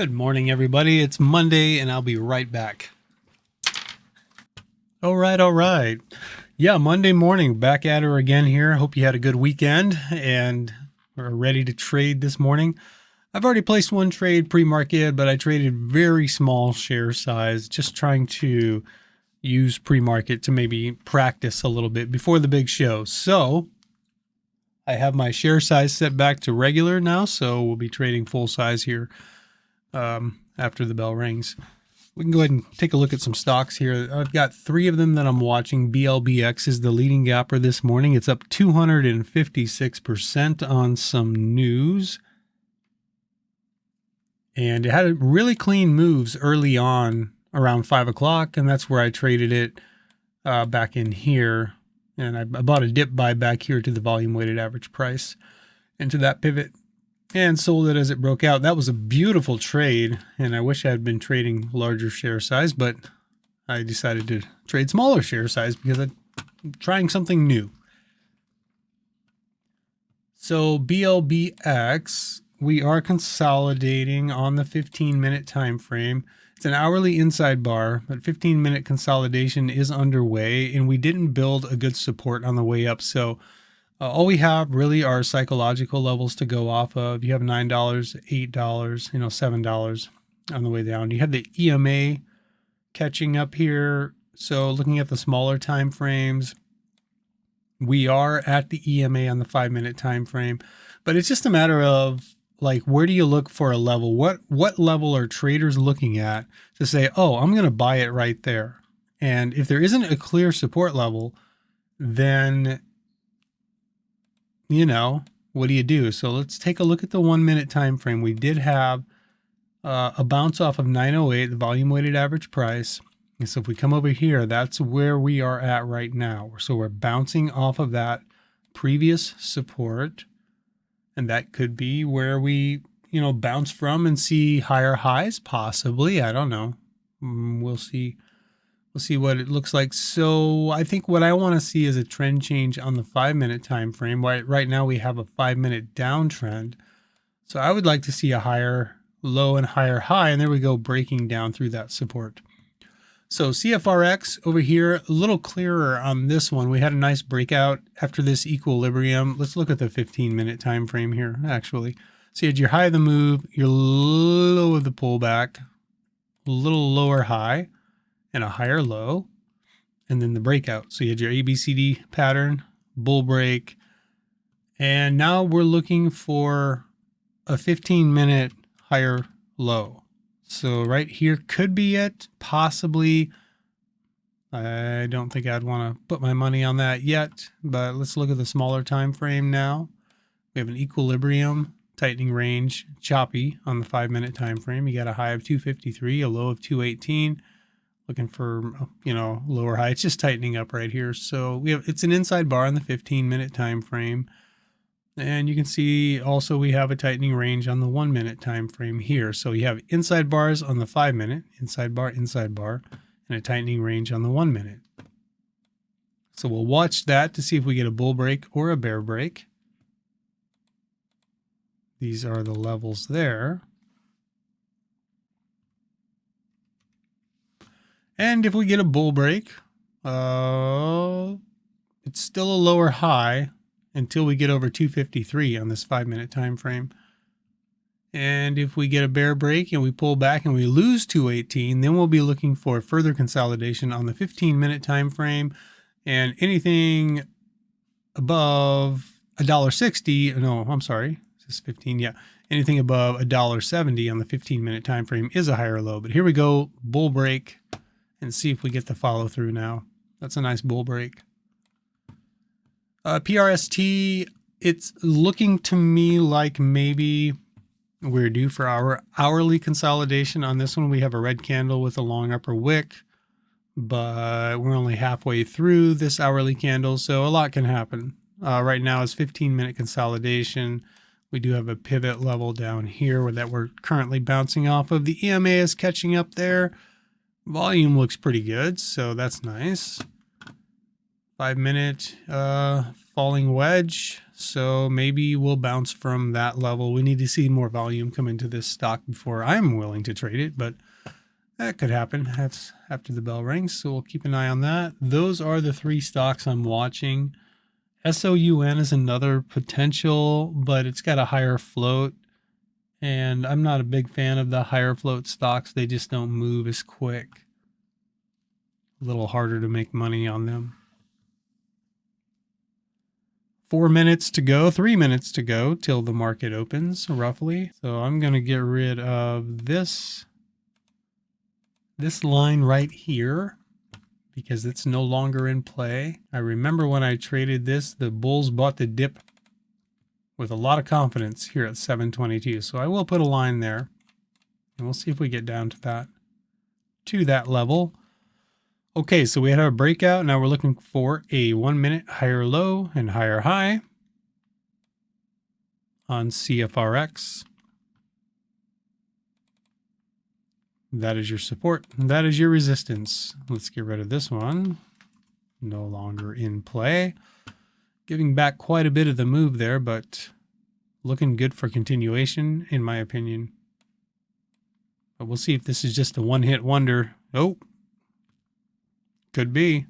Good morning, everybody. It's Monday, and I'll be right back. All right. Yeah, Monday morning, back at her again here. Hope you had a good weekend and are ready to trade this morning. I've already placed one trade pre-market, but I traded very small share size, just trying to use pre-market to maybe practice a little bit before the big show. So I have my share size set back to regular now, so we'll be trading full size here after the bell rings. We can go ahead and take a look at some stocks here. I've got three of them that I'm watching. BLBX is the leading gapper this morning. It's up 256% on some news. And it had really clean moves early on around 5 o'clock, and that's where I traded it back in here. And I bought a dip buy back here to the volume weighted average price into that pivot and sold it as it broke out. That was a beautiful trade, and I wish I had been trading larger share size, but I decided to trade smaller share size because I'm trying something new. So BLBX, we are consolidating on the 15-minute time frame. It's an hourly inside bar, but 15-minute consolidation is underway, and we didn't build a good support on the way up. So all we have really are psychological levels to go off of. You have $9, $8, $7 on the way down. You have the EMA catching up here. So looking at the smaller time frames, we are at the EMA on the 5-minute time frame, but it's just a matter of like, where do you look for a level? What level are traders looking at to say, oh, I'm going to buy it right there? And if there isn't a clear support level, then what do you do? So let's take a look at the 1-minute time frame. We did have a bounce off of 908, the volume weighted average price. And so if we come over here, that's where we are at right now. So we're bouncing off of that previous support, and that could be where we, bounce from and see higher highs, possibly. I don't know. We'll see. We'll see what it looks like. So I think what I want to see is a trend change on the 5-minute time frame. Right now we have a 5-minute downtrend. So I would like to see a higher low and higher high. And there we go, breaking down through that support. So CFRX over here, a little clearer on this one. We had a nice breakout after this equilibrium. Let's look at the 15-minute time frame here, actually. So you had your high of the move, your low of the pullback, a little lower high, and a higher low, and then the breakout. So you had your ABCD pattern, bull break, and now we're looking for a 15-minute higher low. So right here could be it, possibly. I don't think I'd want to put my money on that yet, but let's look at the smaller time frame now. We have an equilibrium, tightening range, choppy on the 5-minute time frame. You got a high of 253, a low of 218. Looking for, lower high. It's just tightening up right here. So it's an inside bar on the 15-minute time frame. And you can see also we have a tightening range on the 1-minute time frame here. So you have inside bars on the 5-minute, inside bar, and a tightening range on the 1-minute. So we'll watch that to see if we get a bull break or a bear break. These are the levels there. And if we get a bull break, it's still a lower high until we get over 253 on this 5-minute time frame. And if we get a bear break and we pull back and we lose 218, then we'll be looking for further consolidation on the 15-minute time frame. And anything above $1.60, no, I'm sorry, this is 15, yeah. Anything above $1.70 on the 15-minute time frame is a higher low. But here we go, bull break. And see if we get the follow through now. That's a nice bull break. PRST, it's looking to me like maybe we're due for our hourly consolidation. On this one, we have a red candle with a long upper wick, but we're only halfway through this hourly candle, so a lot can happen. Right now is 15-minute consolidation. We do have a pivot level down here that we're currently bouncing off of. The EMA is catching up there. Volume looks pretty good, so that's nice. 5-minute falling wedge. So maybe we'll bounce from that level. We need to see more volume come into this stock before I'm willing to trade it, but that could happen. That's after the bell rings. So we'll keep an eye on that. Those are the 3 stocks I'm watching. SOUN is another potential, but it's got a higher float. And I'm not a big fan of the higher float stocks. They just don't move as quick. A little harder to make money on them. 4 minutes to go, 3 minutes to go till the market opens, roughly. So I'm going to get rid of this line right here because it's no longer in play. I remember when I traded this, the bulls bought the dip with a lot of confidence here at 722. So I will put a line there and we'll see if we get down to that level. Okay, so we had a breakout. Now we're looking for a 1 minute higher low and higher high on CFRX. That is your support. That is your resistance. Let's get rid of this one. No longer in play. Giving back quite a bit of the move there, but looking good for continuation, in my opinion. But we'll see if this is just a one-hit wonder. Oh. Could be.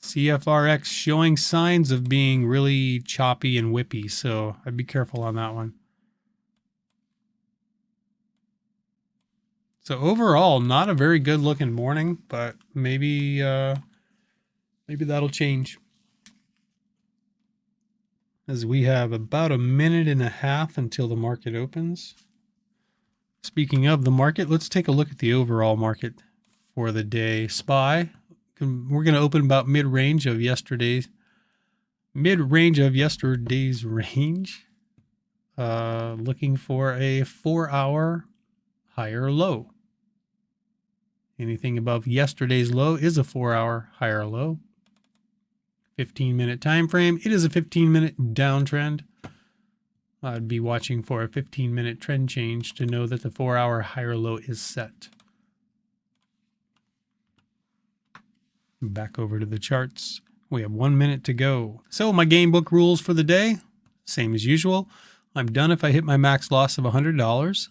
CFRX showing signs of being really choppy and whippy, so I'd be careful on that one. So overall, not a very good looking morning, but maybe that'll change. As we have about 1.5 minutes until the market opens. Speaking of the market, let's take a look at the overall market for the day. SPY, we're going to open about mid-range of yesterday's range. Looking for a 4-hour higher low. Anything above yesterday's low is a 4-hour higher low. 15-minute time frame. It is a 15-minute downtrend. I'd be watching for a 15-minute trend change to know that the 4-hour higher low is set. Back over to the charts. We have 1 minute to go. So my game book rules for the day, same as usual. I'm done if I hit my max loss of $100.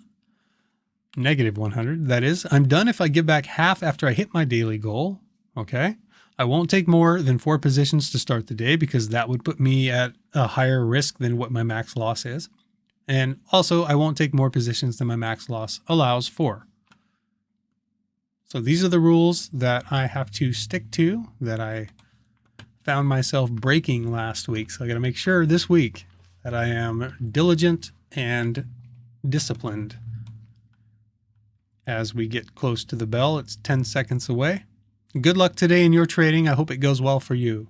Negative 100, that is. I'm done if I give back half after I hit my daily goal. Okay. I won't take more than 4 positions to start the day because that would put me at a higher risk than what my max loss is. And also, I won't take more positions than my max loss allows for. So these are the rules that I have to stick to that I found myself breaking last week. So I got to make sure this week that I am diligent and disciplined. As we get close to the bell, it's 10 seconds away. Good luck today in your trading. I hope it goes well for you.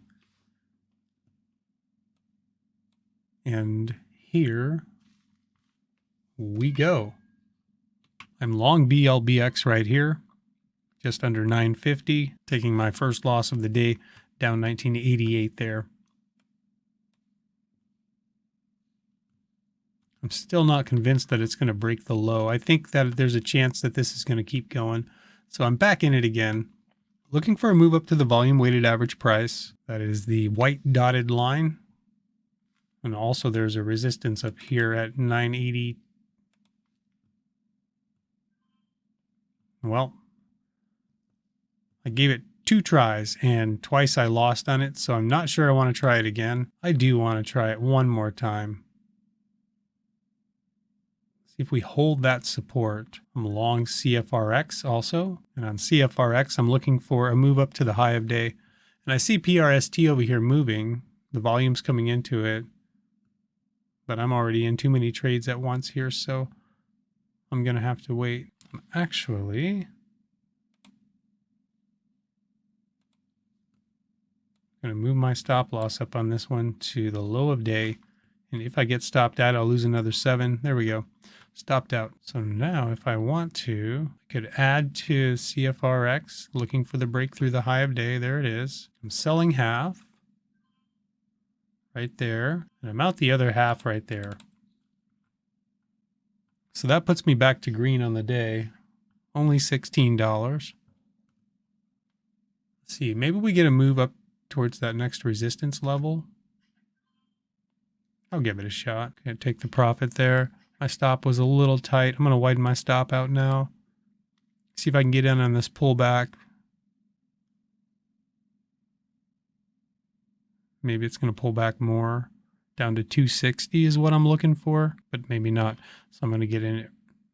And here we go. I'm long BLBX right here. Just under 950, taking my first loss of the day, down 1988 there. I'm still not convinced that it's going to break the low. I think that there's a chance that this is going to keep going. So I'm back in it again. Looking for a move up to the volume weighted average price. That is the white dotted line. And also there's a resistance up here at 980. Well, I gave it 2 tries and twice I lost on it, so I'm not sure I want to try it again. I do want to try it one more time. See if we hold that support. I'm long CFRX also, and on CFRX I'm looking for a move up to the high of day. And I see PRST over here moving. The volume's coming into it, but I'm already in too many trades at once here, so I'm going to have to wait. I'm actually going to move my stop loss up on this one to the low of day. And if I get stopped out, I'll lose another 7. There we go. Stopped out. So now if I want to, I could add to CFRX, looking for the break through the high of day. There it is. I'm selling half right there. And I'm out the other half right there. So that puts me back to green on the day. Only $16. Let's see, maybe we get a move up towards that next resistance level. I'll give it a shot. Gonna take the profit there. My stop was a little tight. I'm going to widen my stop out now. See if I can get in on this pullback. Maybe it's going to pull back more. Down to 260 is what I'm looking for, but maybe not. So I'm going to get in it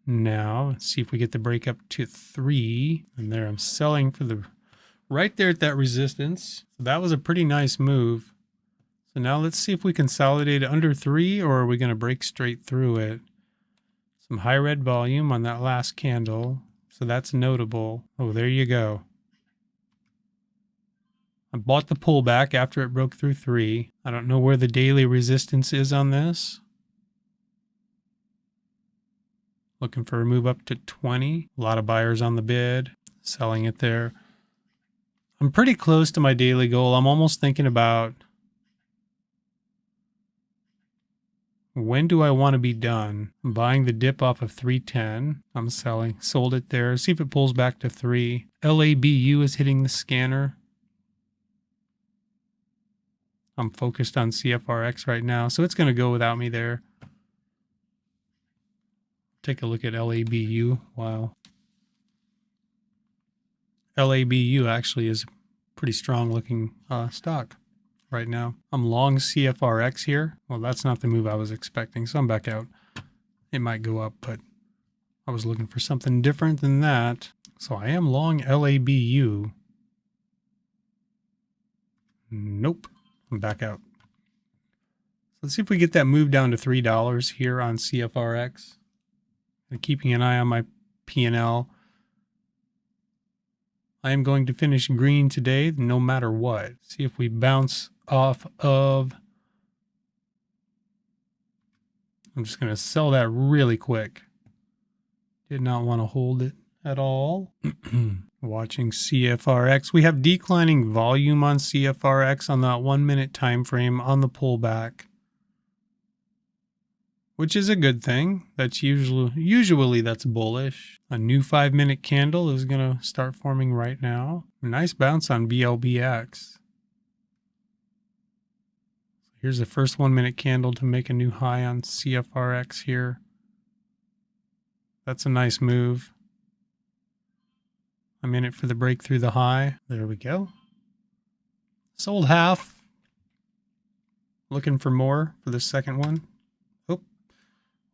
now. Let's see if we get the break up to 3. And there I'm selling for the right there at that resistance. So that was a pretty nice move. So now let's see if we consolidate under 3, or are we going to break straight through it? Some high red volume on that last candle. So that's notable. Oh, there you go. I bought the pullback after it broke through 3. I don't know where the daily resistance is on this. Looking for a move up to 20. A lot of buyers on the bid, selling it there. I'm pretty close to my daily goal. I'm almost thinking about when do I want to be done? I'm buying the dip off of 310. I'm selling. Sold it there. See if it pulls back to 3. LABU is hitting the scanner. I'm focused on CFRX right now, so it's going to go without me there. Take a look at LABU. Wow. LABU actually is a pretty strong looking stock right now. I'm long CFRX here. Well, that's not the move I was expecting, so I'm back out. It might go up, but I was looking for something different than that. So I am long LABU. Nope. I'm back out. Let's see if we get that move down to $3 here on CFRX. And keeping an eye on my P&L. I am going to finish green today, no matter what. See if we bounce off of. I'm just going to sell that really quick. Did not want to hold it at all. Watching CFRX. We have declining volume on CFRX on that 1 minute time frame on the pullback, which is a good thing. That's usually that's bullish. A new 5 minute candle is going to start forming right now. Nice bounce on BLBX. Here's the first 1 minute candle to make a new high on CFRX here. That's a nice move. I'm in it for the break through the high. There we go. Sold half. Looking for more for the second one. Oh,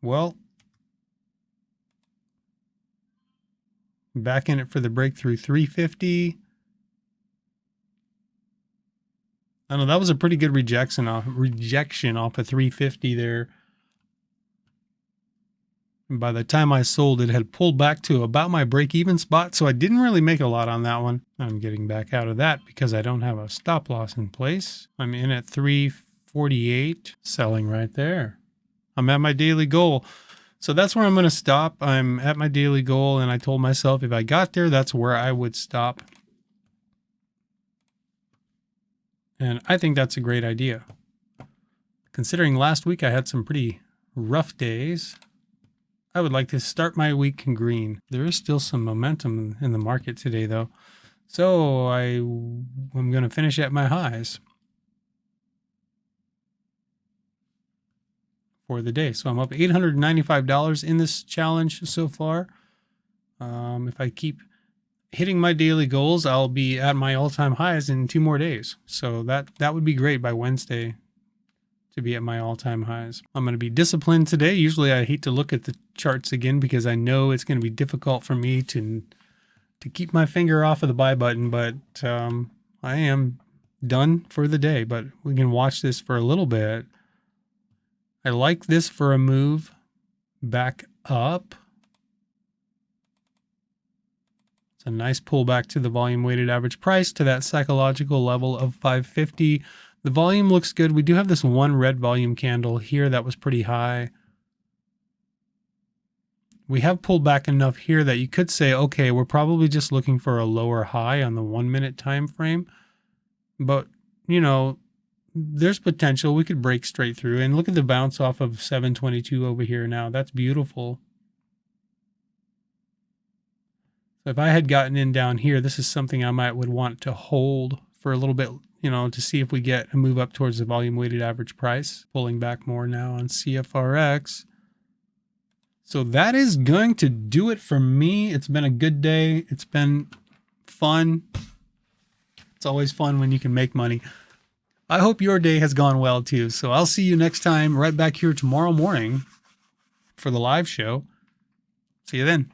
well. Back in it for the breakthrough 350. I know that was a pretty good rejection off of 350 there. And by the time I sold, it had pulled back to about my break-even spot, so I didn't really make a lot on that one. I'm getting back out of that because I don't have a stop loss in place. I'm in at 348, selling right there. I'm at my daily goal. So that's where I'm going to stop. I'm at my daily goal, and I told myself if I got there, that's where I would stop. And I think that's a great idea. Considering last week I had some pretty rough days, I would like to start my week in green. There is still some momentum in the market today, though. So I'm going to finish at my highs for the day. So I'm up $895 in this challenge so far. If I keep hitting my daily goals, I'll be at my all-time highs in 2 more days. So that would be great by Wednesday to be at my all-time highs. I'm going to be disciplined today. Usually I hate to look at the charts again because I know it's going to be difficult for me to keep my finger off of the buy button, but I am done for the day, but we can watch this for a little bit. I like this for a move back up. It's a nice pullback to the volume weighted average price to that psychological level of 550. The volume looks good. We do have this one red volume candle here that was pretty high. We have pulled back enough here that you could say, okay, we're probably just looking for a lower high on the 1 minute time frame. But, you know, there's potential. We could break straight through. And look at the bounce off of 722 over here now. That's beautiful. So if I had gotten in down here, this is something I would want to hold for a little bit, to see if we get a move up towards the volume weighted average price. Pulling back more now on CFRX. So that is going to do it for me. It's been a good day. It's been fun. It's always fun when you can make money. I hope your day has gone well too. So I'll see you next time right back here tomorrow morning for the live show. See you then.